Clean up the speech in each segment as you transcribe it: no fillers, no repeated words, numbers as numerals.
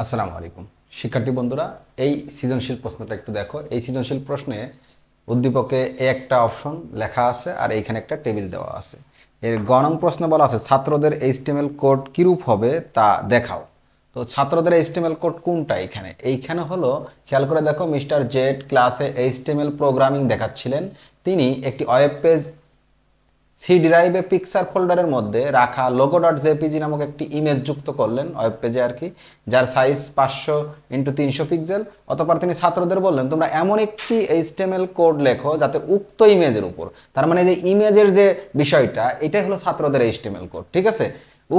আসসালামু আলাইকুম শিক্ষার্থী বন্ধুরা, এই সৃজনশীল প্রশ্নটা একটু দেখো। এই সৃজনশীল প্রশ্নে উদ্দীপকে একটা অপশন লেখা আছে আর এইখানে একটা টেবিল দেওয়া আছে। এর গ নং প্রশ্নে বলা আছে ছাত্রদের এইচটিএমএল কোড কিরূপ হবে তা দেখাও। তো ছাত্রদের এইচটিএমএল কোড কোনটা? এইখানে হলো, খেয়াল করে দেখো, মিস্টার জেড ক্লাসে এইচটিএমএল প্রোগ্রামিং দেখাচ্ছিলেন। তিনি একটি ওয়েব পেজ সি ড্রাইভে পিকচার ফোল্ডারের মধ্যে রাখা লোগো ডট জেপিজি নামক একটি ইমেজ যুক্ত করলেন ওয়েব পেজে আর কি, যার সাইজ 500x300 পিক্সেল। অতঃপর তিনি ছাত্রদের বললেন তোমরা এমন একটি এইচটিএমএল কোড লেখো যাতে উক্ত ইমেজের উপর, তার মানে যে ইমেজের যে বিষয়টা, এটাই হলো ছাত্রদের এইচটিএমএল কোড, ঠিক আছে।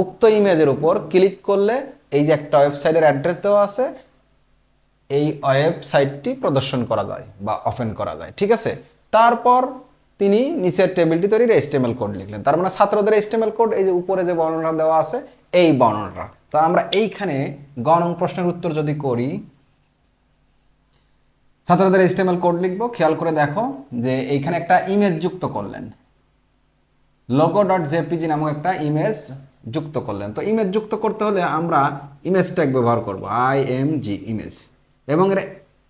উক্ত ইমেজের উপর ক্লিক করলে এই যে একটা ওয়েবসাইটের অ্যাড্রেস দেওয়া আছে, এই ওয়েবসাইটটি প্রদর্শন করা যায় বা ওপেন করা যায়, ঠিক আছে। তারপর তিনি নিচের টেবিলটি তৈরির এইচটিএমএল কোড লিখলেন। তার মানে ছাত্রদের এইচটিএমএল কোড এই যে উপরে যে বর্ণনা দেওয়া আছে, এই বর্ণনাটা। তো আমরা এইখানে গ নং প্রশ্নের উত্তর যদি করি, ছাত্রদের এইচটিএমএল কোড লিখবো। খেয়াল করে দেখো যে এইখানে একটা ইমেজ যুক্ত করলেন, লোগো ডট জেপিজি নামক একটা ইমেজ যুক্ত করলেন। তো ইমেজ যুক্ত করতে হলে আমরা ইমেজ ট্যাগ ব্যবহার করব, আইএমজি ইমেজ, এবং এর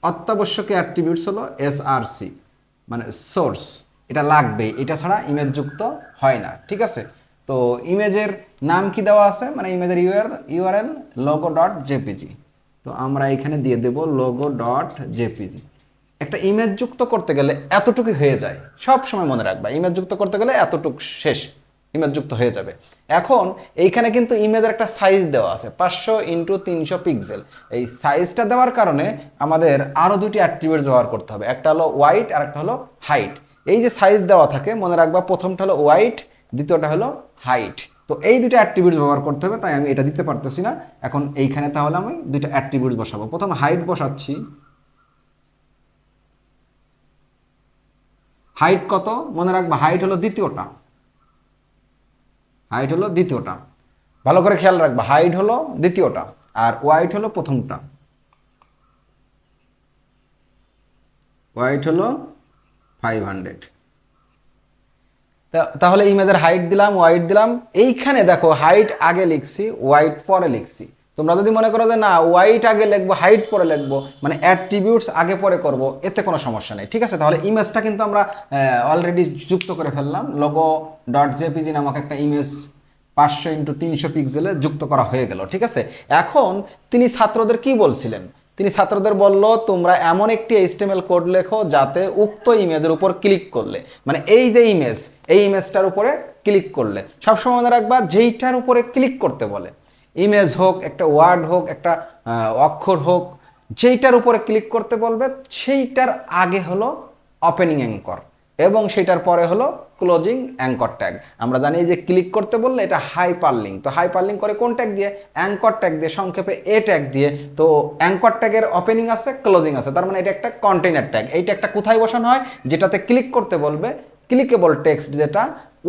অত্যাবশ্যকীয় অ্যাট্রিবিউটস হলো এসআরসি, মানে সোর্স। এটা লাগবে, এটা ছাড়া ইমেজ যুক্ত হয় না, ঠিক আছে। তো ইমেজের নাম কি দেওয়া আছে, মানে ইমেজের ইউআরএল লোগো ডট জেপিজি। তো আমরা এখানে দিয়ে দেব লোগো ডট জেপিজি। একটা ইমেজ যুক্ত করতে গেলে এতটুকু হয়ে যায়, সব সময় মনে রাখবা, ইমেজ যুক্ত করতে গেলে এতটুকু শেষ, ইমেজ যুক্ত হয়ে যাবে। এখন এইখানে কিন্তু ইমেজের একটা সাইজ দেওয়া আছে 500x300 পিক্সেল। এই সাইজটা দেওয়ার কারণে আমাদের আরও দুটি অ্যাট্রিবিউটস ব্যবহার করতে হবে, একটা হলো ওয়াইড আর একটা হলো হাইট। এই যে সাইজ দেওয়া থাকে, মনে রাখবা প্রথমটা হলো ওয়াইড, দ্বিতীয়টা হলো হাইট। তো এই দুটো অ্যাট্রিবিউটস ব্যবহার করতে হবে, তাই আমি এটা দিতে পারতেছি না। এখন এইখানে তাহলে আমি দুটো অ্যাট্রিবিউটস বসাবো। প্রথম হাইট বসাচ্ছি। হাইট কত মনে রাখবা, হাইট হলো দ্বিতীয়টা, হাইট হলো দ্বিতীয়টা, ভালো করে খেয়াল রাখবা, হাইট হলো দ্বিতীয়টা আর ওয়াইট হলো প্রথমটা, ওয়াইট হলো 500। তাহলে ইমেজের হাইট দিলাম, ওয়াইট দিলাম। এইখানে দেখো হাইট আগে লিখছি, ওয়াইট পরে লিখছি। তোমরা যদি মনে করো যে না ওয়াইট আগে লিখবো হাইট পরে লিখবো, মানে অ্যাট্রিবিউটস আগে পরে করব, এতে কোনো সমস্যা নেই, ঠিক আছে। তাহলে ইমেজটা কিন্তু আমরা অলরেডি যুক্ত করে ফেললাম, লোগো ডট জেপিজি নামক একটা ইমেজ 500x300 পিক্সেলে যুক্ত করা হয়ে গেল, ঠিক আছে। এখন তিনি ছাত্রদের কি বলছিলেন? তিনি ছাত্রদের বলল তোমরা এমন একটি এইচটিএমএল কোড লেখো যাতে উক্ত ইমেজের উপর ক্লিক করলে, মানে এই যে ইমেজ, এই ইমেজটার উপরে ক্লিক করলে, সবসময় মনে রাখবা যেইটার উপরে ক্লিক করতে বলে, ইমেজ হোক, একটা ওয়ার্ড হোক, একটা অক্ষর হোক, যেইটার উপরে ক্লিক করতে বলবে সেইটার আগে হলো ওপেনিং অ্যাঙ্কর এবং সেটার পরে হলো ক্লোজিং অ্যাঙ্কর ট্যাগ। আমরা জানি যে ক্লিক করতে বললে এটা হাইপার লিঙ্ক, তো হাইপার লিঙ্ক করে কোন ট্যাগ দিয়ে? অ্যাঙ্কর ট্যাগ দিয়ে, সংক্ষেপে এ ট্যাগ দিয়ে। তো অ্যাঙ্কর ট্যাগের ওপেনিং আছে, ক্লোজিং আছে, তার মানে এটা একটা কন্টেইনার ট্যাগ। এই ট্যাগটা কোথায় বসানো হয়? যেটাতে ক্লিক করতে বলবে, ক্লিকেবল টেক্সট যেটা,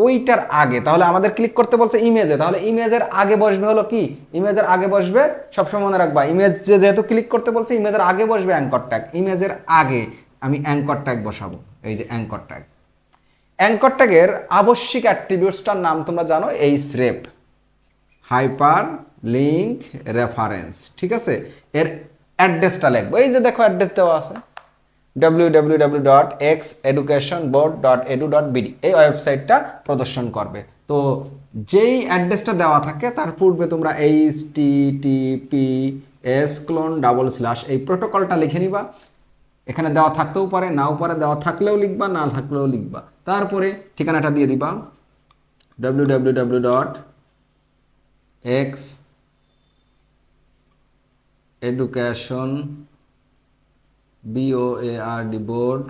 ওইটার আগে। তাহলে আমাদের ক্লিক করতে বলছে ইমেজে, তাহলে ইমেজের আগে বসবে হলো কি? ইমেজের আগে বসবে, সবসময় মনে রাখবা, ইমেজ যেহেতু ক্লিক করতে বলছে, ইমেজের আগে বসবে অ্যাঙ্কর ট্যাগ। ইমেজের আগে আমি অ্যাঙ্কর ট্যাগ বসাবো, এই যে অ্যাঙ্কর ট্যাগ। অ্যাঙ্কর ট্যাগের আবশ্যিক অ্যাট্রিবিউটসটার নাম তোমরা জানো, এইচরেফ, হাইপার লিঙ্ক রেফারেন্স, ঠিক আছে। এর অ্যাড্রেসটা লিখবো, এই যে দেখো অ্যাড্রেস দেওয়া আছে www.xeducationboard.edu.bd, এই ওয়েবসাইটটা প্রদর্শন করবে। তো যেই অ্যাড্রেসটা দেওয়া থাকে তার পূর্বে তোমরা https:// এই প্রোটোকলটা লিখে নিবা। এখানে দেওয়া থাকতেও পারে, নাও পারে, দেওয়া থাকলেও লিখবা, না থাকলেও লিখবা। তারপরে ঠিকানাটা দিয়ে দিবা, www.xeducationboard,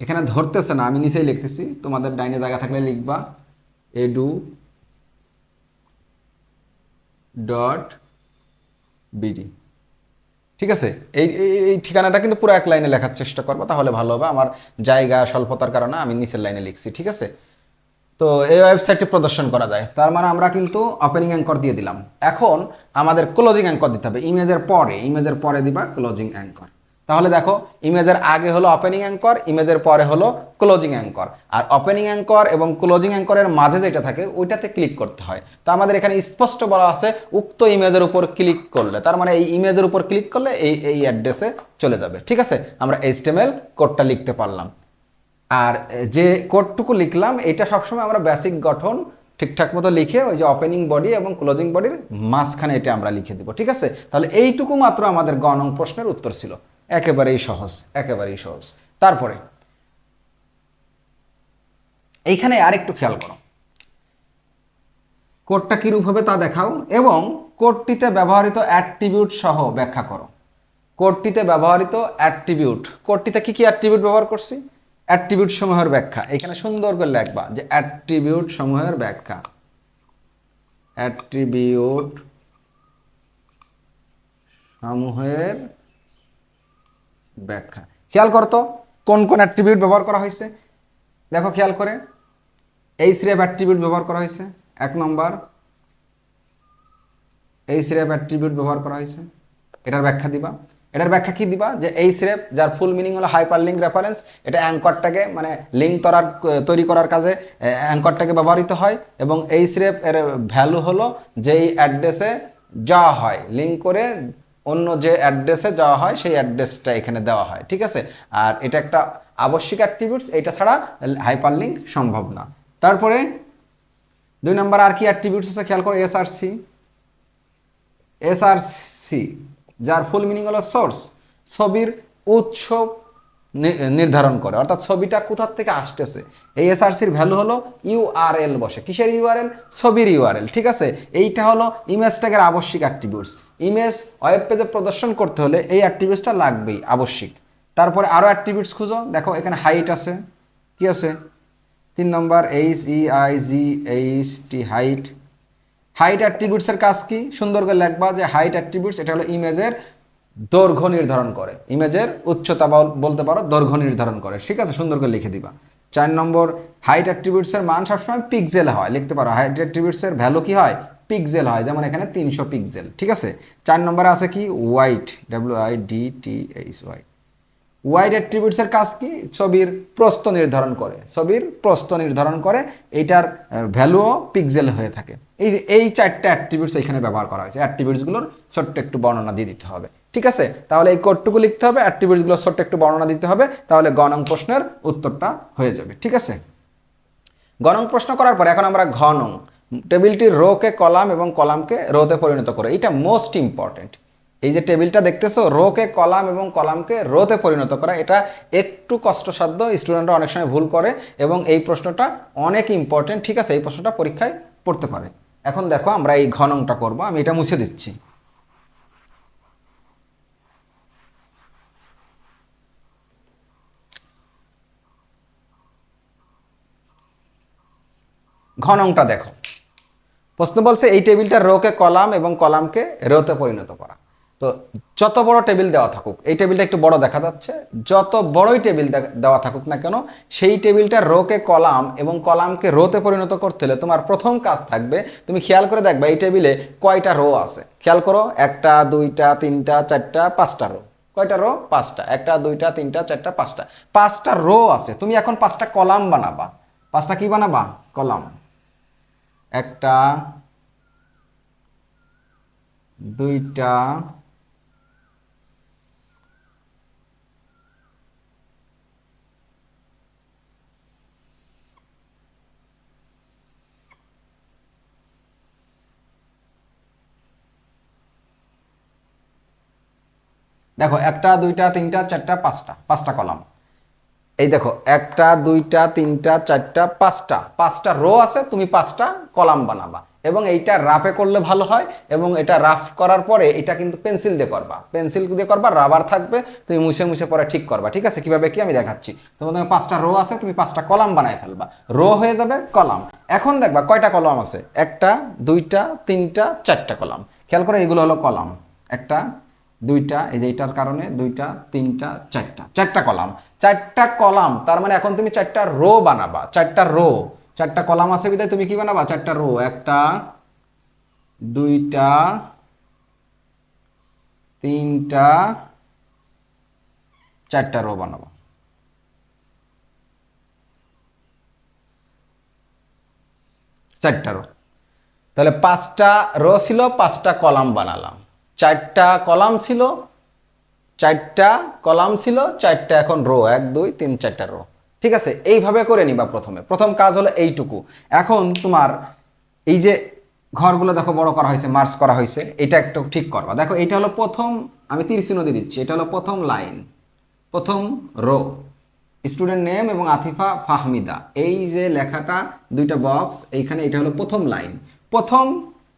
এখানে ধরতেছে না, আমি নিচেই লিখতেছি, তোমাদের ডাইনে জায়গা থাকলে লিখবা edu.bd, ঠিক আছে। এই এই ঠিকানাটা কিন্তু পুরো এক লাইনে লেখার চেষ্টা করবো, তাহলে ভালো হবে। আমার জায়গা স্বল্পতার কারণে আমি নিচের লাইনে লিখছি, ঠিক আছে। তো এই ওয়েবসাইটটি প্রদর্শন করা যায়, তার মানে আমরা কিন্তু ওপেনিং অ্যাঙ্কর দিয়ে দিলাম। এখন আমাদের ক্লোজিং অ্যাঙ্কর দিতে হবে, ইমেজের পরে দিবা ক্লোজিং অ্যাঙ্কর। তাহলে দেখো ইমেজের আগে হলো ওপেনিং অ্যাঙ্কর, ইমেজের পরে হলো ক্লোজিং অ্যাঙ্কর, আর ওপেনিং অ্যাঙ্কর এবং ক্লোজিং অ্যাঙ্করের মাঝে যেটা থাকে ওইটাতে ক্লিক করতে হয়। তো আমাদের এখানে স্পষ্ট বলা আছে উক্ত ইমেজের উপর ক্লিক করলে, তার মানে এই ইমেজের উপর ক্লিক করলে এই এই অ্যাড্রেসে চলে যাবে। ঠিক আছে, আমরা HTML কোডটা লিখতে পারলাম। আর যে কোডটুকু লিখলাম এটা সবসময় আমরা বেসিক গঠন ঠিকঠাক মতো লিখে ওই যে ওপেনিং বডি এবং ক্লোজিং বডির মাঝখানে এটা আমরা লিখে দিব। ঠিক আছে, তাহলে এইটুকু মাত্র আমাদের গ নং প্রশ্নের উত্তর ছিল। একেবারেই সহজ, একেবারেই সহজ। তারপরে এইখানে আরেকটু খেয়াল করো, কোডটা কিরূপ হবে তা দেখাও এবং কোডটিতে ব্যবহৃত অ্যাট্রিবিউট সহ ব্যাখ্যা করো। কোডটিতে ব্যবহৃত অ্যাট্রিবিউট, কোডটিতে কি কি অ্যাট্রিবিউট ব্যবহার করছি, অ্যাট্রিবিউট সমূহের ব্যাখ্যা এখানে সুন্দর করে লিখবা যে অ্যাট্রিবিউট সমূহের ব্যাখ্যা, অ্যাট্রিবিউট সমূহের ব্যাখ্যা। খেয়াল করতো কোন কোন অ্যাট্রিবিউট ব্যবহার করা হয়েছে, দেখো খেয়াল করে এই সিরিয়াপ অ্যাট্রিবিউট ব্যবহার করা হয়েছে। 1 নম্বর এই সিরিয়াপ অ্যাট্রিবিউট ব্যবহার করা হয়েছে, এটার ব্যাখ্যা দিবা। এটার ব্যাখ্যা কি দিবা যে এই সিরেপ যার ফুল মিনিং হলো হাইপার লিঙ্ক রেফারেন্স, এটা অ্যাঙ্করটাকে মানে লিঙ্ক তৈরি করার কাজে অ্যাঙ্করটাকে ব্যবহৃত হয় এবং এই সিরেপ এর ভ্যালু হলো যেই অ্যাড্রেসে যাওয়া হয়, লিঙ্ক করে অন্য যে অ্যাড্রেসে যাওয়া হয় সেই অ্যাড্রেসটা এখানে দেওয়া হয়। ঠিক আছে, আর এটা একটা আবশ্যিক অ্যাট্রিবিউটস, এটা ছাড়া হাইপার লিঙ্ক সম্ভব না। তারপরে 2 নম্বর আর কি অ্যাট্রিবিউটস আছে খেয়াল করো, এসআরসি। এসআরসি যার ফুল মিনিং হলো সোর্স, ছবির উৎস নির্ধারণ করে, অর্থাৎ ছবিটা কোথা থেকে আসতেছে। এই এসআরসির ভ্যালু হলো ইউআরএল বসে, কিসের ইউআরএল, ছবির ইউআরএল। ঠিক আছে, এইটা হলো ইমেজ ট্যাগের আবশ্যিক অ্যাট্রিবিউটস। ইমেজ ওয়েব পেজে প্রদর্শন করতে হলে এই অ্যাট্রিবিউটসটা লাগবেই, আবশ্যিক। তারপরে আরও অ্যাট্রিবিউটস খুঁজো, দেখো এখানে হাইট আছে, কি আছে 3 নম্বর HEIGHT হাইট। হাইট অ্যাট্রিবিউটসের কাজ কি, সুন্দর করে লিখবা যে হাইট অ্যাট্রিবিউটস এটা হলো ইমেজের দৈর্ঘ্য নির্ধারণ করে, ইমেজের উচ্চতা বলতে পারো দৈর্ঘ্য নির্ধারণ করে। ঠিক আছে, সুন্দর করে লিখে দিবা। 4 নম্বর হাইট অ্যাট্রিবিউটসের মান সবসময় পিক্সেল হয়, লিখতে পারো হাইট অ্যাট্রিবিউটসের ভ্যালু কি হয়, পিক্সেল হয়, যেমন এখানে 300 পিক্সেল। ঠিক আছে, 4 নম্বরে আছে কি ওয়াইড, WIDTHY। ওয়াইড অ্যাট্রিবিউটসের কাজ কি, ছবির প্রস্থ নির্ধারণ করে, ছবির প্রস্থ নির্ধারণ করে, এইটার ভ্যালুও পিক্সেল হয়ে থাকে। এই যে এই 4টা অ্যাট্রিবিউটস এখানে ব্যবহার করা হয়েছে, অ্যাট্রিবিউটসগুলোর ছোট্ট একটু বর্ণনা দিয়ে দিতে হবে। ঠিক আছে, তাহলে এই কোডটুকু লিখতে হবে, অ্যাট্রিবিউটসগুলোর ছোট্ট একটু বর্ণনা দিতে হবে, তাহলে গ নং প্রশ্নের উত্তরটা হয়ে যাবে। ঠিক আছে, গ নং প্রশ্ন করার পরে এখন আমরা ঘ নং, টেবিলটির রোকে কলাম এবং কলামকে রোতে পরিণত করে, এটা মোস্ট ইম্পর্টেন্ট। এই যে টেবিলটা দেখতেছো, রোকে কলাম এবং কলামকে রোতে পরিণত করা, এটা একটু কষ্টসাধ্য, স্টুডেন্টরা অনেক সময় ভুল করে এবং এই প্রশ্নটা অনেক ইম্পর্টেন্ট। ঠিক আছে, এই প্রশ্নটা পরীক্ষায় পড়তে পারে। এখন দেখো আমরা এই ঘ নংটা করবো, আমি এটা মুছে দিচ্ছি। ঘ নংটা দেখো, প্রশ্ন বলছে এই টেবিলটার রোকে কলাম এবং কলামকে রোতে পরিণত করা। তো যত বড় টেবিল দেওয়া থাকুক, এই টেবিলটা একটু বড় দেখা যাচ্ছে, যত বড়ই টেবিল দেওয়া থাকুক না কেন, সেই টেবিলটার রোকে কলাম এবং কলামকে রোতে পরিণত করতে হলে তোমার প্রথম কাজ থাকবে, তুমি খেয়াল করে দেখবে এই টেবিলে কয়টা রো আছে। খেয়াল করো, 1টা 2টা 3টা 4টা 5টা রো। কয়টা রো, 5টা। 1টা 2টা 3টা 4টা 5টা, 5টা রো আছে। তুমি এখন 5টা কলাম বানাবা। 5টা কি বানাবা, কলাম। 1টা 2টা 1টা 2টা 3টা 4টা 5টা, 5টা কলাম। এই দেখো 1টা 2টা 3টা 4টা 5টা রো আছে, তুমি 5টা কলাম বানাবা এবং এইটা রাফে করলে ভালো হয়। এবং এটা রাফ করার পরে এটা কিন্তু পেন্সিল দিয়ে করবা, পেন্সিল দিয়ে করবা, রাবার থাকবে, তুমি মুছে মুছে পরে ঠিক করবা। ঠিক আছে, কিভাবে কি আমি দেখাচ্ছি। তোমার 5টা রো আছে, তুমি 5টা কলাম বানায় ফেলবা, রো হয়ে যাবে কলাম। এখন দেখবা কয়টা কলাম আছে, 1টা 2টা 3টা 4টা কলাম। খেয়াল করে এগুলো হলো কলাম, 1টা 2টা, এই যে এইটার কারণে 2টা 3টা 4টা কলাম। 4টা কলাম, তার মানে এখন তুমি 4টা রো বানাবা। 4টা রো, 4টা কলাম আছে বিধায় তুমি কি বানাবা, 4টা রো। 1টা 2টা 3টা 4টা রো বানাবো। চারটা রো, তাহলে 5টা রো ছিল, 5টা কলাম বানালাম। 4টা কলাম ছিল, 4টা কলাম ছিল, 4টা এখন রো, 1 2 3 4টা রো। ঠিক আছে, এইভাবে করে নিবা। প্রথম কাজ হলো এইটুকু। এখন তোমার এই যে ঘরগুলো দেখো বড় করা হয়েছে, মার্চ করা হয়েছে, এটা একটু ঠিক করবা। দেখো এটা হলো প্রথম, আমি তীর চিহ্ন দিয়ে দিচ্ছি, এটা হলো প্রথম লাইন, প্রথম রো, স্টুডেন্ট নেম এবং আতিফা ফাহমিদা, এই যে লেখাটা দুইটা বক্স এইখানে, এটা হলো প্রথম লাইন। প্রথম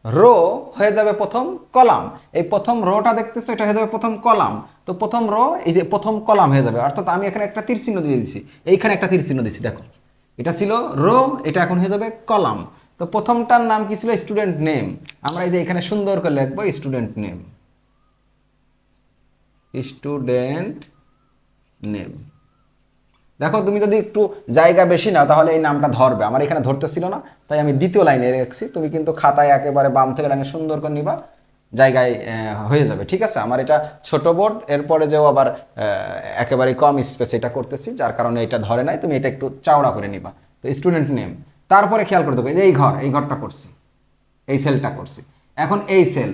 রো হয়ে যাবে প্রথম কলাম, এই প্রথম রোটা দেখতেছো, এটা হয়ে যাবে প্রথম কলাম। তো প্রথম রো এই যে প্রথম কলাম হয়ে যাবে, অর্থাৎ আমি এখানে একটা তীর চিহ্ন দিয়ে দিচ্ছি, এইখানে একটা তীর চিহ্ন দিচ্ছি। দেখো এটা ছিল রো, এটা এখন হয়ে যাবে কলাম। তো প্রথমটার নাম কি ছিল? Student name. আমরা এই যে এখানে সুন্দর করে লিখবো স্টুডেন্ট নেম, স্টুডেন্ট নেম। দেখো তুমি যদি একটু জায়গা বেশি নাও তাহলে এই নামটা ধরবে, আমার এখানে ধরতেছিল না, তাই আমি দ্বিতীয় লাইনে রেখেছি। তুমি কিন্তু খাতায় একেবারে বাম থেকে ডানে সুন্দর করে নিবা, জায়গায় হয়ে যাবে। ঠিক আছে, আমার এটা ছোট বোর্ড, এরপরে যেও আবার একেবারে কম স্পেস এটা করতেছি, যার কারণে এটা ধরে নাই। তুমি এটা একটু চাওড়া করে নিবা। তো স্টুডেন্ট নেম, তারপরে খেয়াল করে দেখো এই ঘর, এই ঘরটা করছি, এই সেলটা করছি। এখন এই সেল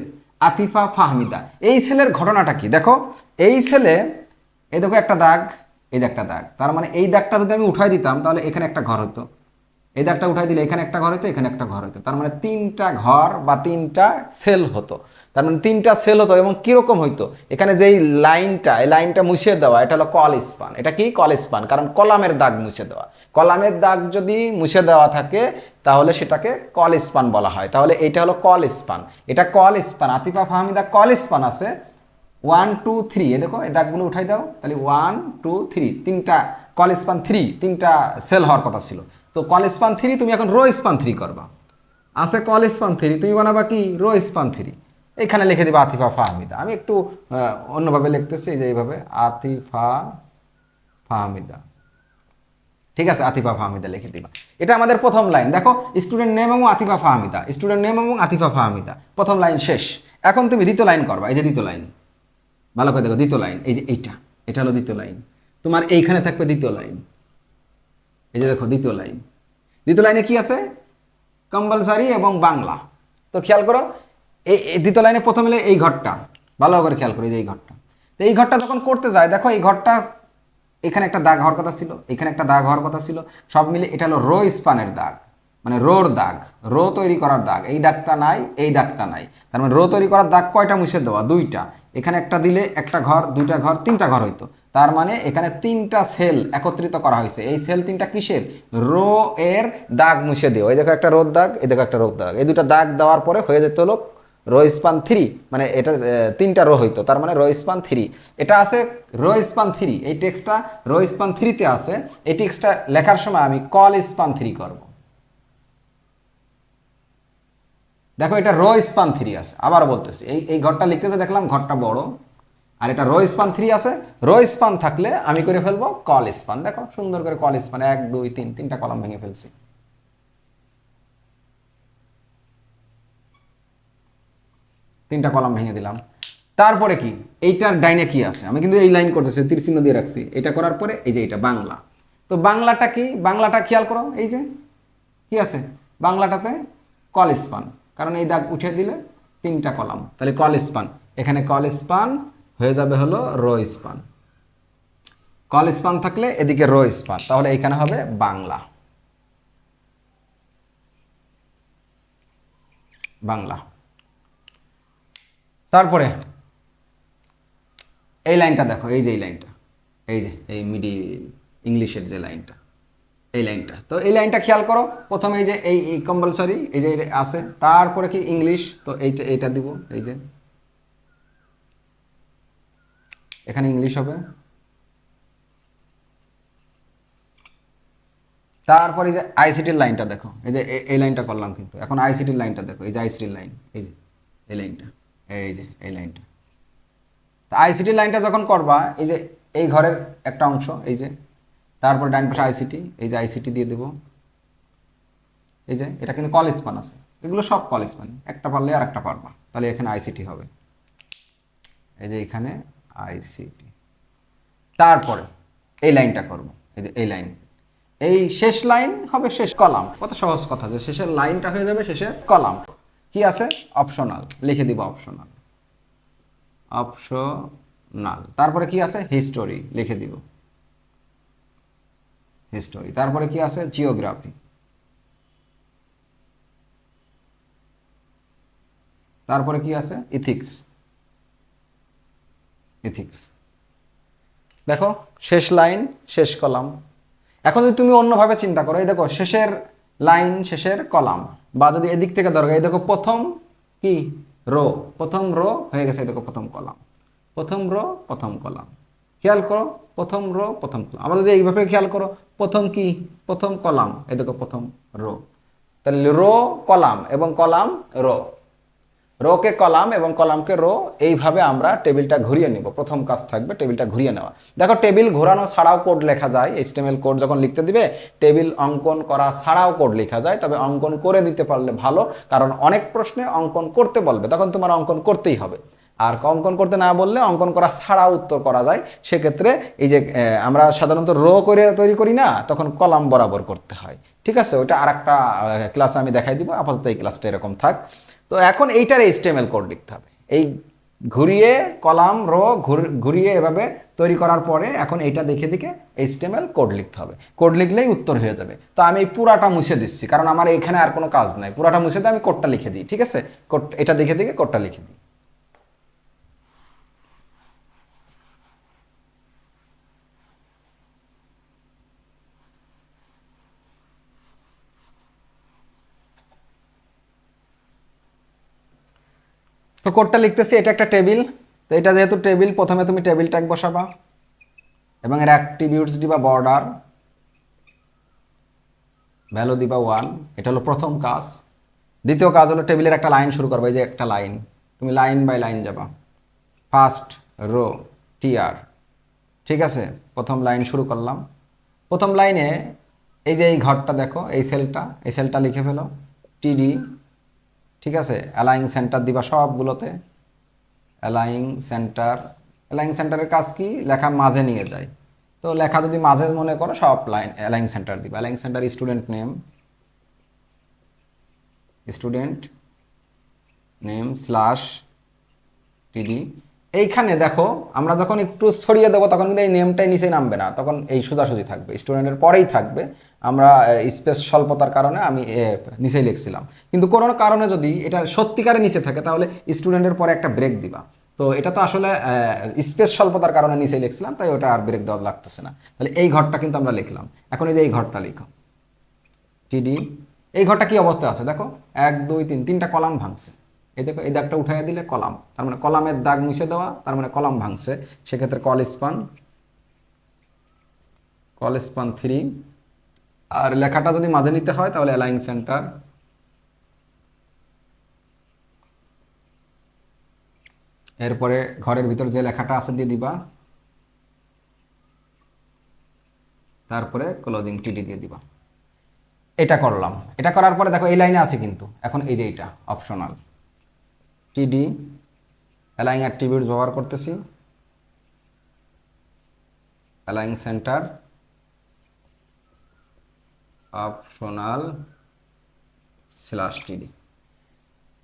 আতিফা ফাহমিদা, এই সেলের ঘটনাটা কি দেখো। এই সেলে এই দেখো একটা দাগ, এই যে একটা দাগ, তার মানে এই দাগটা যদি আমি উঠাই দিতাম তাহলে এখানে একটা ঘর হতো, এই দাগটা উঠাই দিলে এখানে একটা ঘর হতো, এখানে একটা ঘর হতো, তার মানে 3টা ঘর বা 3টা সেল হতো। তার মানে 3টা সেল হতো। এবং কিরকম হইতো, এখানে যেই লাইনটা, এই লাইনটা মুছে দেওয়া, এটা হলো কল স্পান। এটা কি? কল স্পান, কারণ কলামের দাগ মুছে দেওয়া। কলামের দাগ যদি মুছে দেওয়া থাকে তাহলে সেটাকে কল স্পান বলা হয়। তাহলে এটা হলো কল স্পান, এটা call span. Atifa Fahmida call span আছে 1 2 3, এ দেখো এই দাগগুলো উঠাই দাও, তাহলে 1 2 3, 3টা কল স্পান 3, 3টা সেল হওয়ার কথা ছিল। তো কল স্পান 3, তুমি এখন রো স্পান 3 করবা। আছে কল স্পান 3, তুমি বানাবা কি? Row span 3। এখানে লিখে দিবা আতিফা ফাহমিদা। আমি একটু অন্যভাবে লিখতেছি, যে এইভাবে আতিফা ফাহমিদা। ঠিক আছে, আতিফা ফাহমিদা লিখে দিবা। এটা আমাদের প্রথম লাইন। দেখো স্টুডেন্ট নেম এবং আতিফা ফাহমিদা, স্টুডেন্ট নেম এবং আতিফা ফাহমিদা, প্রথম লাইন শেষ। এখন তুমি দ্বিতীয় লাইন করবা। এই যে দ্বিতীয় লাইন, ভালো করে দেখো, দ্বিতীয় লাইন, এই যে এইটা, এটা হলো দ্বিতীয় লাইন। তোমার এইখানে থাকবে দ্বিতীয় লাইন, এই যে দেখো দ্বিতীয় লাইন। দ্বিতীয় লাইনে কি আছে? কম্পালসারি এবং বাংলা। তো খেয়াল করো, এই দ্বিতীয় লাইনে প্রথম এলে এই ঘরটা, ভালো করে খেয়াল করো, এই ঘরটা। তো এই ঘরটা যখন করতে যায়, দেখো এই ঘরটা, এখানে একটা দাগ হওয়ার কথা ছিল, এখানে একটা দাগ হওয়ার কথা ছিল, সব মিলে এটা হলো রো স্পানের দাগ, মানে রোর দাগ, রো তৈরি করার দাগ। এই দাগটা নাই, এই দাগটা নাই, তার মানে রো তৈরি করার দাগ কয়টা মুছে দেওয়া? 2টা। এখানে একটা দিলে একটা ঘর, 2টা ঘর, 3টা ঘর হইতো। তার মানে এখানে 3টা সেল একত্রিত করা হয়েছে। এই সেল 3টা কিসের? রো এর দাগ মুছে দিও। এই দেখো একটা রোদ দাগ, এই দেখো একটা রোদ দাগ, এই 2টা দাগ দেওয়ার পরে হয়ে যেত হলো রো স্পান 3, মানে এটা 3টা রো হইতো, তার মানে রো স্পান 3। এটা আছে রো স্পান 3, এই টেক্সটটা রো স্পান 3-তে আছে। এই টেক্সটটা লেখার সময় আমি কল স্পান 3 করব। দেখো এটা রো স্পান 3 আছে। আবার বলতেছি, এই ঘরটা লিখতেছে, দেখলাম ঘরটা বড়, আর এটা রো স্পান 3 আছে। রো স্পান থাকলে আমি করে ফেলবো কল স্পান। দেখো সুন্দর করে কল স্পান 1 2 3, 3টা কলাম ভেঙে ফেলছি। 3টা কলাম ভেঙে দিলাম। তারপরে কি? এইটার ডাইনে কি আছে? আমি কিন্তু এই লাইন করতেছি, তীর চিহ্ন দিয়ে রাখছি। এটা করার পরে এই যে এটা বাংলা। তো বাংলাটা কি? বাংলাটা খেয়াল করো, এই যে কি আছে বাংলাটাতে? কল স্পান, কারণ এই দাগ উঠে দিলে 3টা কলাম, তাহলে কল স্পান। এখানে কল স্পান হয়ে যাবে হলো রো স্পান। কল স্পান থাকলে এদিকে রো স্পান, তাহলে এখানে হবে বাংলা, বাংলা। তারপরে এই লাইনটা দেখো, এই যে এই লাইনটা, এই যে এই মিডিল ইংলিশের যে লাইনটা, এই লাইনটা। তো এই লাইনটা খেয়াল করো, প্রথমে এই যে এই কম্পালসারি এই যে আছে, তারপরে কি ইংলিশ, তো এইটা দিব, এই যে এখানে ইংলিশ হবে। তারপরে এই যে আইসিটির লাইনটা দেখো, এই যে এই লাইনটা করলাম, কিন্তু এখন আইসিটির লাইনটা দেখো, এই যে আইসিটির লাইন, এই যে এই লাইনটা, এই যে এই লাইনটা। তা আইসিটি লাইনটা যখন করবা, এই যে এই ঘরের একটা অংশ, এই যে তারপর ডান পাশে আইসিটি, এই যে আইসিটি দিয়ে দেবো। এই যে এটা কিন্তু কল স্পান আছে, এগুলো সব কল স্পান, একটা পারলে আর একটা পারবা, তাহলে এখানে আইসিটি হবে। এই যে এখানে আইসিটি। তারপরে এই লাইনটা করব, এই যে এই লাইন, এই শেষ লাইন হবে শেষ কলাম। কত সহজ কথা, যে শেষের লাইনটা হয়ে যাবে শেষের কলাম। কি আছে? অপশনাল, লিখে দিব অপশনাল, অপশনাল। তারপরে কি আছে? হিস্টোরি, লিখে দিব হিস্টোরি। তারপরে কি আছে? জিওগ্রাফি। তারপরে কি আছে? Ethics, ethics. দেখো শেষ লাইন শেষ কলাম। এখন যদি তুমি অন্যভাবে চিন্তা করো, এই দেখো শেষের লাইন শেষের কলাম, বা যদি এদিক থেকে ধরো, এই দেখো প্রথম কি রো, প্রথম রো হয়ে গেছে, এই দেখো প্রথম কলাম, প্রথম রো প্রথম কলাম। খেয়াল করো, প্রথম রো প্রথম কলাম। আবার যদি এইভাবে খেয়াল করো, প্রথম কি প্রথম কলাম, এই দেখো প্রথম রো। তাহলে রো কলাম এবং কলাম রো, রোকে কলাম এবং কলামকে রো, এইভাবে আমরা টেবিলটা ঘুরিয়ে নিব। প্রথম কাজ থাকবে টেবিলটা ঘুরিয়ে নেওয়া। দেখো টেবিল ঘোরানো ছাড়াও কোড লেখা যায়, HTML কোড যখন লিখতে দিবে টেবিল অঙ্কন করা ছাড়াও কোড লেখা যায়, তবে অঙ্কন করে দিতে পারলে ভালো, কারণ অনেক প্রশ্নে অঙ্কন করতে বলবে, তখন তোমার অঙ্কন করতেই হবে। আর অঙ্কন করতে না বললে অঙ্কন করা ছাড়াও উত্তর করা যায়। সেক্ষেত্রে এই যে আমরা সাধারণত রো করে তৈরি করি না, তখন কলাম বরাবর করতে হয়। ঠিক আছে, ওইটা আর একটা ক্লাসে আমি দেখাই দিব, আপাতত এই ক্লাসটা এরকম থাক। তো এখন এইটার HTML কোড লিখতে হবে, এই ঘুরিয়ে কলাম রো ঘুরিয়ে এভাবে তৈরি করার পরে এখন এইটা দেখে দেখে HTML কোড লিখতে হবে। কোড লিখলেই উত্তর হয়ে যাবে। তো আমি পুরাটা মুছে দিচ্ছি, কারণ আমার এখানে আর কোনো কাজ নাই। পুরাটা মুছে দিয়ে আমি কোডটা লিখে দিই। ঠিক আছে, কোড এটা দেখে দেখে কোডটা লিখে দিই। তো কোডটা লিখতেছি, এটা একটা টেবিল। তো এটা যেহেতু টেবিল, প্রথমে তুমি টেবিল ট্যাগ বসাবা এবং এর অ্যাট্রিবিউটস দিবা বর্ডার, ভ্যালু দিবা 1। এটা হলো প্রথম কাজ। দ্বিতীয় কাজ হলো টেবিলের একটা লাইন শুরু করবা, এই যে একটা লাইন, তুমি লাইন বাই লাইন যাবা, ফার্স্ট রো টিআর। ঠিক আছে, প্রথম লাইন শুরু করলাম। প্রথম লাইনে এই যে এই ঘরটা দেখো, এই সেলটা, এই সেলটা লিখে ফেলো টিডি। ঠিক আছে, অ্যালাইং সেন্টার দিবা সবগুলোতে, অ্যালাইং সেন্টার। অ্যালাইং সেন্টারের কাজ কি? লেখা মাঝে নিয়ে যায়। তো লেখা যদি মাঝে মনে করো, সব লাইন অ্যালাইং সেন্টার দিবা। Align centre student name, student name slash TD. এইখানে দেখো আমরা যখন একটু ছড়িয়ে দেবো তখন কিন্তু এই নেমটাই নিচে নামবে না, তখন এই সোজাসুজি থাকবে, স্টুডেন্টের পরেই থাকবে। আমরা স্পেস স্বল্পতার কারণে আমি নিচেই লিখছিলাম, কিন্তু কোনো কারণে যদি এটা সত্যিকারে নিচে থাকে তাহলে স্টুডেন্টের পরে একটা ব্রেক দিবা। তো এটা তো আসলে স্পেস স্বল্পতার কারণে নিচেই লিখছিলাম, তাই ওটা আর ব্রেক দেওয়া লাগতেছে না। তাহলে এই ঘরটা কিন্তু আমরা লিখলাম। এখন এই যে এই ঘরটা লিখো টিডি। এই ঘরটা কি অবস্থা আছে দেখো, 1 2 3, তিনটা কলাম ভাঙছে। এই দেখো, এই দাগটা উঠাইয়া দিলে কলাম, তার মানে কলামের দাগ মুছে দেওয়া, তার মানে কলাম ভাঙছে। সেক্ষেত্রে কল স্পান 3। আর লেখাটা যদি মাঝে নিতে হয় তাহলে অ্যালাইন সেন্টার। এরপরে ঘরের ভিতর যে লেখাটা আছে দিয়ে দিবা, তারপরে ক্লোজিং টিডি দিয়ে দিবা। এটা করলাম। এটা করার পরে দেখো এই লাইনে আছে, কিন্তু এখন এই যে এটা অপশনাল টিডি অ্যালাইং অ্যাট্রিবিউটস ব্যবহার করতেছি, অ্যালাইং সেন্টার অপশনাল স্ল্যাশ টিডি।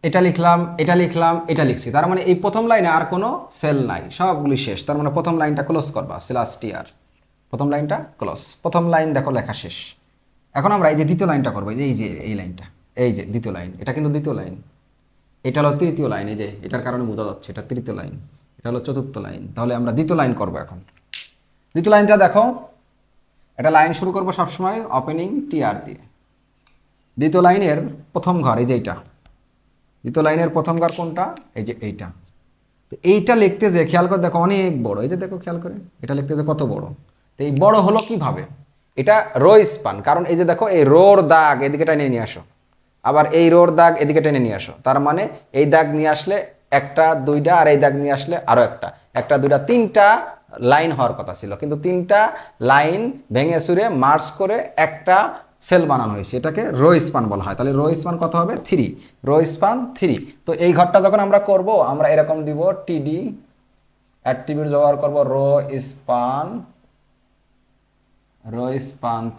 এটা লিখলাম, এটা লিখলাম, এটা লিখছি। তার মানে এই প্রথম লাইনে আর কোনো সেল নাই, সবগুলি শেষ। তার মানে প্রথম লাইনটা ক্লোজ করবা, স্ল্যাশ টিআর, প্রথম লাইনটা ক্লোজ। প্রথম লাইন দেখো লেখা শেষ। এখন আমরা এই যে দ্বিতীয় লাইনটা করবো, এই যে এই লাইনটা, এই যে দ্বিতীয় লাইন, এটা কিন্তু দ্বিতীয় লাইন, এটা হলো তৃতীয় লাইন। এই যে এটার কারণে বোঝা যাচ্ছে এটা তৃতীয় লাইন, এটা হলো চতুর্থ লাইন। তাহলে আমরা দ্বিতীয় লাইন করবো। এখন দ্বিতীয় লাইনটা দেখো, একটা লাইন শুরু করবো সবসময় ওপেনিং টিআর দিয়ে। দ্বিতীয় লাইনের প্রথম ঘর এই যে এইটা, দ্বিতীয় লাইনের প্রথম ঘর কোনটা? এই যে এইটা। তো এইটা লিখতে যে খেয়াল করে দেখো অনেক বড়, এই যে দেখো খেয়াল করে এটা লিখতে যে কত বড়। তো এই বড় হলো কিভাবে? এটা রো স্পান, কারণ এই যে দেখো এই রোর দাগ এদিকে টেনে নিয়ে আসো, আবার এই রোর দাগ এদিকে টেনে নিয়ে আসো। তার মানে এই দাগ নিয়ে আসলে একটা দুইটা, আর এই দাগ নিয়ে আসলে আরো একটা, একটা দুইটা তিনটা লাইন হওয়ার কথা ছিল, কিন্তু তিনটা লাইন ভেঙে চুরে মার্চ করে একটা সেল বানানো হয়েছে, এটাকে রো স্পান বলা হয়। তাহলে রো স্পান কত হবে? 3, রো স্পান 3। তো এই ঘরটা যখন আমরা করব, আমরা এরকম দিব টিডি অ্যাট্রিবিউট ব্যবহার করব রো স্পান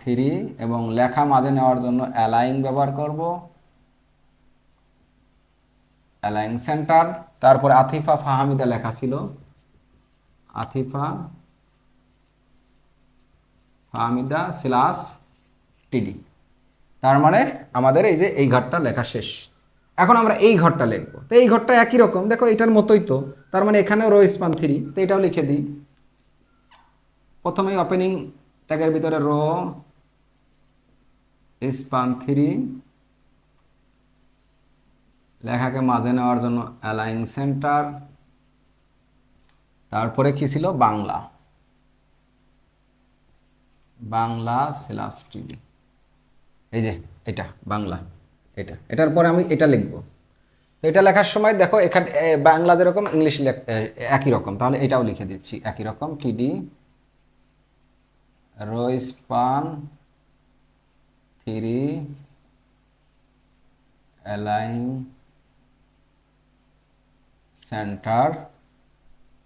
3 এবং লেখা মাঝে নেওয়ার জন্য অ্যালাইন ব্যবহার করব, অ্যালাইন সেন্টার। তারপরে আতিফা ফাহামিদা লেখা ছিল, আতিফা ফাহামিদা স্ল্যাশ টিডি। তার মানে আমাদের এই যে এই ঘরটা লেখা শেষ। এখন আমরা এই ঘরটা লিখব। তো এই ঘরটা একই রকম, দেখো এটার মতোই তো, তার মানে এখানেও রো স্পান 3, তো এটাও লিখে দিই। প্রথমেই ওপেনিং ট্যাগের ভিতরে রো স্পান 3, লেখাকে মাঝে নেওয়ার জন্য অ্যালাইন সেন্টার, তারপরে কি ছিল বাংলা স্ল্যাশ টিডি। এই যে এটা বাংলা, এটার পরে আমি এটা লিখব। তো এটা লেখার সময় দেখো এখানে বাংলা যেরকম ইংলিশ একই রকম, তাহলে এটাও লিখে দিচ্ছি একই রকম, TD row span 3 align center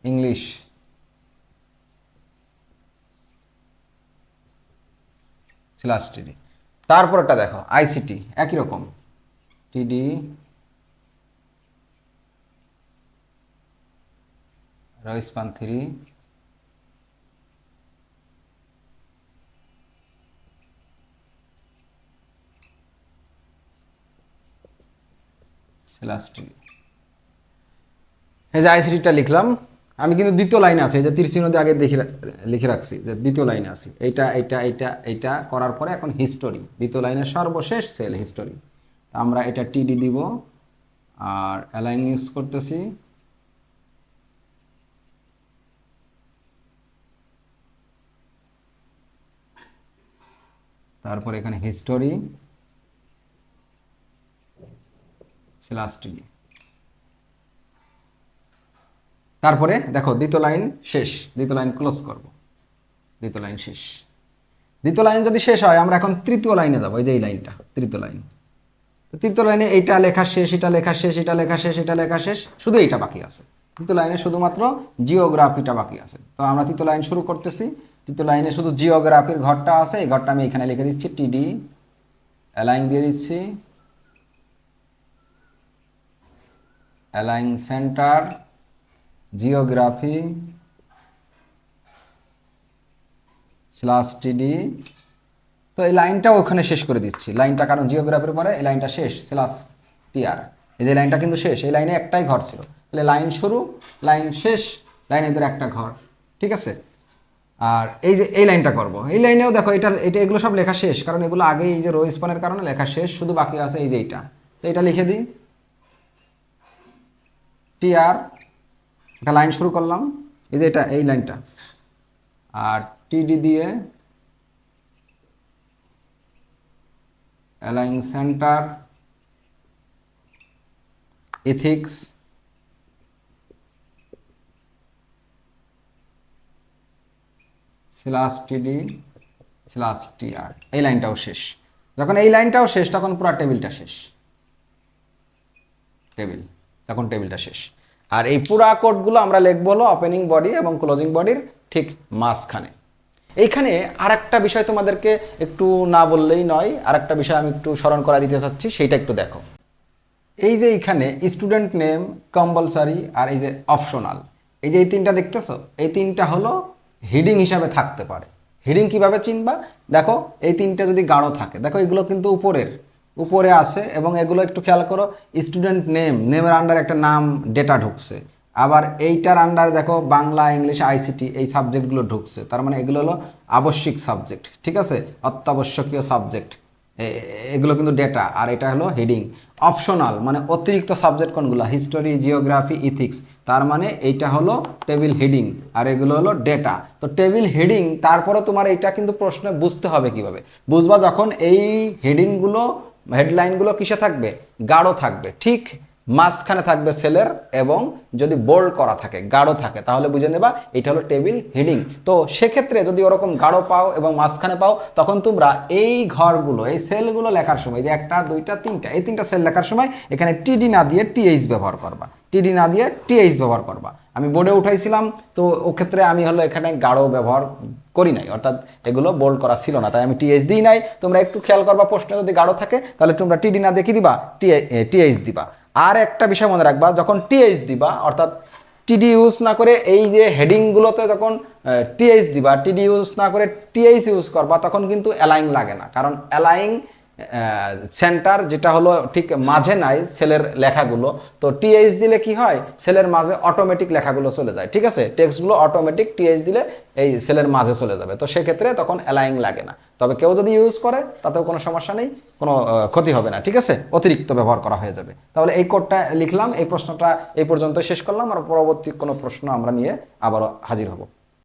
English slash TD. তারপরটা দেখো আইসিটি একই রকম, টিডি রো স্পান 3 স্ল্যাশ টিডি। এই যে আইসিটিটা লিখলাম, আমি কিন্তু দ্বিতীয় লাইনে আছি, এই যে তীর চিহ্ন দিয়ে আগে লিখে রাখছি যে দ্বিতীয় লাইনে আছি। এইটা করার পরে এখন হিস্টোরি, দ্বিতীয় লাইনের সর্বশেষ সেল হিস্টোরি। আমরা এটা টিডি দিব, আর অ্যালাইন ইউজ করতেছি তারপর এখানে হিস্টোরি স্ল্যাশ টিডি। তারপরে দেখো দ্বিতীয় লাইন শেষ, দ্বিতীয় লাইন ক্লোজ করব, দ্বিতীয় লাইন শেষ। দ্বিতীয় লাইন যদি শেষ হয় আমরা এখন তৃতীয় লাইনে যাবো, এই যে এই লাইনটা তৃতীয় লাইন। তো তৃতীয় লাইনে এইটা লেখা শেষ, এটা লেখা শেষ, এটা লেখা শেষ, এটা লেখা শেষ, শুধু এইটা বাকি আছে। তৃতীয় লাইনে শুধুমাত্র জিওগ্রাফিটা বাকি আছে। তো আমরা তৃতীয় লাইন শুরু করতেছি। তৃতীয় লাইনে শুধু জিওগ্রাফির ঘরটা আছে, এই ঘরটা আমি এখানে লিখে দিচ্ছি টিডি, অ্যালাইন দিয়ে দিচ্ছি, অ্যালাইন সেন্টার জিওগ্রাফি স্ল্যাশ টিডি। তো এই লাইনটাও ওখানে শেষ করে দিচ্ছি, লাইনটা কারণ জিওগ্রাফির পরে এই লাইনটা শেষ স্ল্যাশ টিআর। এই যে লাইনটা কিন্তু শেষ, এই লাইনে একটাই ঘর ছিল, তাহলে লাইন শুরু লাইন শেষ, লাইনের ভিতরে একটা ঘর, ঠিক আছে। আর এই যে এই লাইনটা করব, এই লাইনেও দেখো এটা এগুলো সব লেখা শেষ, কারণ এগুলো আগে এই যে রো স্পানের কারণে লেখা শেষ, শুধু বাকি আছে এই যে এইটা। তো এটা লিখে দিই টিআর, একটা লাইন শুরু করলাম, এই যে এটা এই লাইনটা, আর টিডি দিয়ে অ্যালাইন সেন্টার এথিক্স স্ল্যাশ টিডি স্ল্যাশ টিআর। এই লাইনটাও শেষ। যখন এই লাইনটাও শেষ তখন পুরো টেবিলটা শেষ, তখন টেবিলটা শেষ। আর এই পুরা কোডগুলো আমরা লিখব হলো ওপেনিং বডি এবং ক্লোজিং বডির ঠিক মাঝখানে। এইখানে আরেকটা বিষয় তোমাদেরকে একটু না বললেই নয়, আরেকটা বিষয় আমি একটু স্মরণ করা দিতে চাচ্ছি, সেইটা একটু দেখো। এই যে এইখানে স্টুডেন্ট নেম, কম্পালসারি আর এই যে অপশনাল, এই যে এই তিনটা দেখতেছো, এই তিনটা হলো হেডিং হিসাবে থাকতে পারে। হেডিং কিভাবে চিনবা, দেখো এই তিনটা যদি গাঢ় থাকে, দেখো এগুলো কিন্তু উপরে আছে, এবং এগুলো একটু খেয়াল করো, স্টুডেন্ট নেমের আন্ডার একটা নাম ডেটা ঢুকছে, আবার এইটার আন্ডারে দেখো বাংলা ইংলিশ আইসিটি এই সাবজেক্টগুলো ঢুকছে, তার মানে এগুলো হলো আবশ্যিক সাবজেক্ট, ঠিক আছে, অত্যাবশ্যকীয় সাবজেক্ট, এগুলো কিন্তু ডেটা, আর এটা হলো হেডিং। অপশনাল মানে অতিরিক্ত সাবজেক্ট কোনগুলো, হিস্টোরি জিওগ্রাফি ইথিক্স, তার মানে এইটা হলো টেবিল হেডিং, আর এগুলো হলো ডেটা। তো টেবিল হেডিং, তারপরে তোমার এইটা কিন্তু প্রশ্নে বুঝতে হবে কিভাবে বুঝবা, যখন এই হেডিংগুলো হেডলাইনগুলো কিসে থাকবে, গাঢ় থাকবে, ঠিক মাঝখানে থাকবে সেলের, এবং যদি বোল্ড করা থাকে গাঢ় থাকে তাহলে বুঝে নেবা এটা হলো টেবিল হেডিং। তো সেক্ষেত্রে যদি ওরকম গাঢ় পাও এবং মাঝখানে পাও, তখন তোমরা এই ঘরগুলো এই সেলগুলো লেখার সময়, যে একটা দুইটা তিনটা, এই তিনটা সেল লেখার সময় এখানে টিডি না দিয়ে টিএইচ ব্যবহার করবা, টিডি না দিয়ে টিএইচ ব্যবহার করবা। আমি বোর্ডে উঠাইছিলাম, তো ও ক্ষেত্রে আমি হলো এখানে গাঢ় ব্যবহার করি নাই, অর্থাৎ এগুলো বোল্ড করা ছিল না, তাই আমি টিএইচ দিই নাই। তোমরা একটু খেয়াল করবা, প্রশ্নে যদি গাঢ় থাকে তাহলে তোমরা টিডি না দেখি দিবা, টিএইচ দিবা। আর একটা বিষয় মনে রাখবা, যখন টিএইচ দিবা অর্থাৎ টিডি ইউজ না করে এই যে হেডিংগুলোতে যখন টিএইচ দিবা, টিডি ইউজ না করে টিএইচ ইউজ করবা, তখন কিন্তু অ্যালাইং লাগে না, কারণ অ্যালাইং সেন্টার যেটা হলো ঠিক মাঝে নাই সেলের লেখাগুলো, তো টিএইচ দিলে কি হয়, সেলের মাঝে অটোমেটিক লেখাগুলো চলে যায়, ঠিক আছে, টেক্সটগুলো অটোমেটিক টিএইচ দিলে এই সেলের মাঝে চলে যাবে, তো সেক্ষেত্রে তখন অ্যালাইং লাগে না। তবে কেউ যদি ইউজ করে তাতেও কোনো সমস্যা নেই, কোনো ক্ষতি হবে না, ঠিক আছে, অতিরিক্ত ব্যবহার করা হয়ে যাবে। তাহলে এই কোডটা লিখলাম, এই প্রশ্নটা এই পর্যন্ত শেষ করলাম, আর পরবর্তী কোনো প্রশ্ন আমরা নিয়ে আবারও হাজির হব।